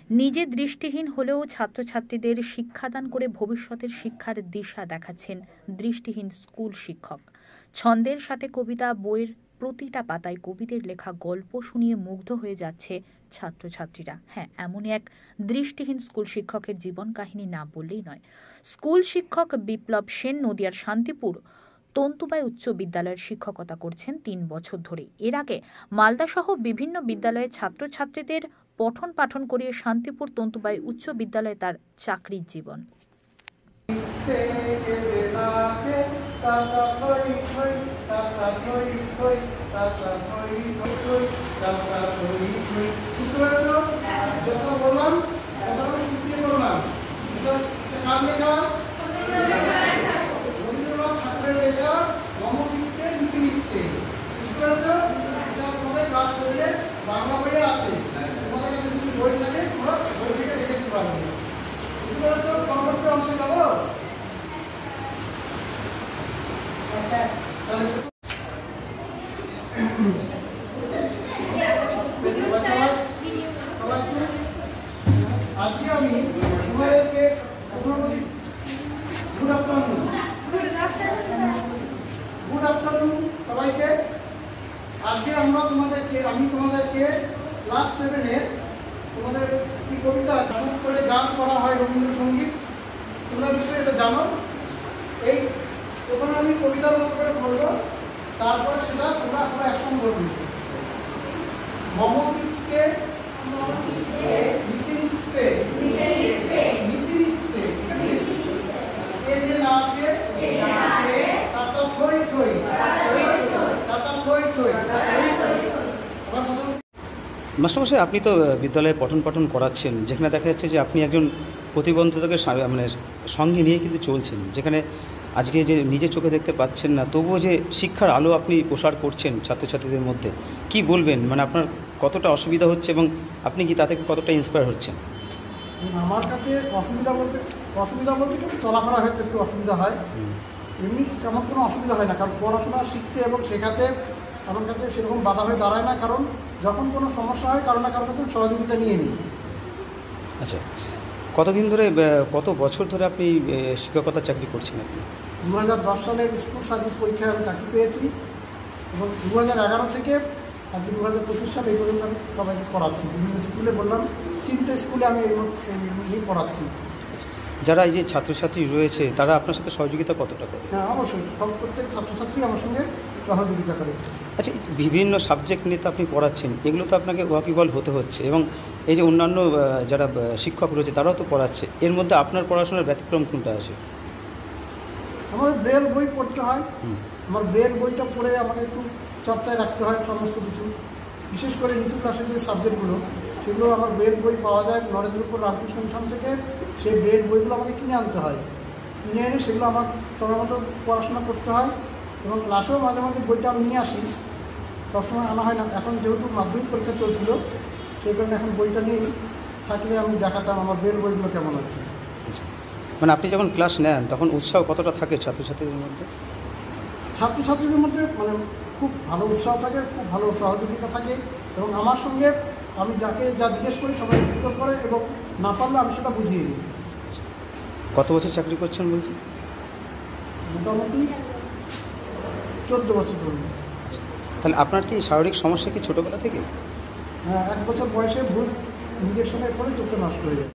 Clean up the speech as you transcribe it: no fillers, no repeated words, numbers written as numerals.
নিজে দৃষ্টিহীন হলেও ছাত্রছাত্রীদের শিক্ষাদান করে ভবিষ্যতের শিক্ষার দিশা দেখাচ্ছেন দৃষ্টিহীন স্কুল শিক্ষক। ছন্দের সাথে কবিতা বইয়ের প্রতিটা পাতায় কবিদের লেখা গল্প শুনিয়ে মুগ্ধ হয়ে যাচ্ছে ছাত্রছাত্রীরা। হ্যাঁ, এমনই এক দৃষ্টিহীন স্কুল শিক্ষকের জীবন কাহিনী না বললেই নয়। স্কুল শিক্ষক বিপ্লব সেন নদিয়ার শান্তিপুর তন্তুবাই উচ্চ বিদ্যালয়ের শিক্ষকতা করছেন ৩ বছর ধরে। এর আগে মালদা সহ বিভিন্ন বিদ্যালয়ে ছাত্রছাত্রীদের পঠন পাঠন করিয়ে শান্তিপুর তন্তুবাই উচ্চ বিদ্যালয়ে তার চাকরির জীবন। বাংলা বইয়ে আছে, তোমাদের কাছে যদি বই থাকে তোমরা বই থেকে দেখতে পারবে। পরবর্তী অংশে যাবো। আজকে আমি তোমাদেরকে গুড আফটারনুন সবাইকে। আজকে আমি তোমাদেরকে ক্লাস 7-এ তোমাদের কি কবিতা করে গান করা হয় রবীন্দ্রসঙ্গীত, তোমরা নিশ্চয়ই এটা জানো। এই প্রথমে আমি কবিতার মতো করে বলবো, তারপরে সেটা তোমরা একসঙ্গে বলবে। মমচিত্তে নীতি নিত্যে এ যে নাচে তাতা থই থই তাতা থই থই। মাস্টারমশাই, আপনি তো বিদ্যালয়ে পঠন পাঠন করাচ্ছেন, যেখানে দেখা যাচ্ছে যে আপনি একজন প্রতিবন্ধতাকে মানে সঙ্গে নিয়ে কিন্তু চলছেন, যেখানে আজকে যে নিজের চোখে দেখতে পাচ্ছেন না, তবুও যে শিক্ষার আলো আপনি প্রসার করছেন ছাত্রছাত্রীদের মধ্যে, কি বলবেন? মানে আপনার কতটা অসুবিধা হচ্ছে এবং আপনি কি তাতে কতটা ইন্সপায়ার হচ্ছেন? আমার কাছে অসুবিধা বলতে কিন্তু চলাফেরা হয়তো একটু অসুবিধা হয়, এমনি তেমন কোনো অসুবিধা হয় না। কারণ পড়াশোনা শিখতে এবং শেখাতে আমার কাছে সেরকম বাধা হয়ে দাঁড়ায় না, কারণ যখন কোনো সমস্যা হয় কারো না কারো কাছে সহযোগিতা নিয়ে নিই। আচ্ছা, কতদিন ধরে, কত বছর ধরে আপনি শিক্ষকতার চাকরি করছেন? আপনি 2010 সালের স্কুল সার্ভিস পরীক্ষায় আমি চাকরি পেয়েছি এবং 2011 থেকে আজকে 2025 সাল এই পর্যন্ত আমি সবাইকে পড়াচ্ছি। বিভিন্ন স্কুলে বললাম 3টে স্কুলে আমি এই পড়াচ্ছি। যারা এই যে ছাত্রছাত্রী রয়েছে তারা আপনার সাথে সহযোগিতা কতটা করে? হ্যাঁ, অবশ্যই প্রত্যেক ছাত্রছাত্রী আমার সঙ্গে সহযোগিতা করে। আচ্ছা, বিভিন্ন সাবজেক্ট নিয়ে তো আপনি পড়াচ্ছেন, এগুলো তো আপনাকে ওয়াকিবল হতে হচ্ছে, এবং এই যে অন্যান্য যারা শিক্ষক রয়েছে তারাও তো পড়াচ্ছে, এর মধ্যে আপনার পড়াশোনার ব্যতিক্রম কোনটা আছে? আমার ব্রেল বই পড়তে হয়। আমার ব্রেল বইটা পড়ে আমাকে একটু চর্চায় রাখতে হয় সমস্ত কিছু, বিশেষ করে নিচু ক্লাসের যে সাবজেক্টগুলো সেগুলো আমার ব্রেল বই পাওয়া যায় নরেন্দ্রপুর রামকৃষ্ণ মিশন থেকে। সেই ব্রেল বইগুলো আমাকে কিনে আনতে হয়, কিনে এনে সেগুলো আমার সময় মতো পড়াশোনা করতে হয় এবং ক্লাসেও মাঝে মাঝে বইটা আমি নিয়ে আসি, সবসময় আনা হয় না। এখন যেহেতু মাধ্যমিক পরীক্ষা চলছিল সেই কারণে এখন বইটা নিয়েই থাকলে আমি দেখাতাম আমার ব্রেল বইগুলো কেমন আর কি। মানে আপনি যখন ক্লাস নেন তখন উৎসাহ কতটা থাকে ছাত্রছাত্রীদের মধ্যে? ছাত্রছাত্রীদের মধ্যে মানে খুব ভালো উৎসাহ থাকে, খুব ভালো সহযোগিতা থাকে এবং আমার সঙ্গে আমি যাকে যা জিজ্ঞেস করি সবাই উত্তর করে এবং না পারলে আমি সেটা বুঝিয়ে দিই। কত বছর চাকরি করছেন বলছেন? মোটামুটি 14 বছর ধরে। তাহলে আপনার কি শারীরিক সমস্যা কি ছোটোবেলা থেকে? হ্যাঁ, 1 বছর বয়সে ভুল ইঞ্জেকশনের পরে চোখটা নষ্ট হয়ে যায়।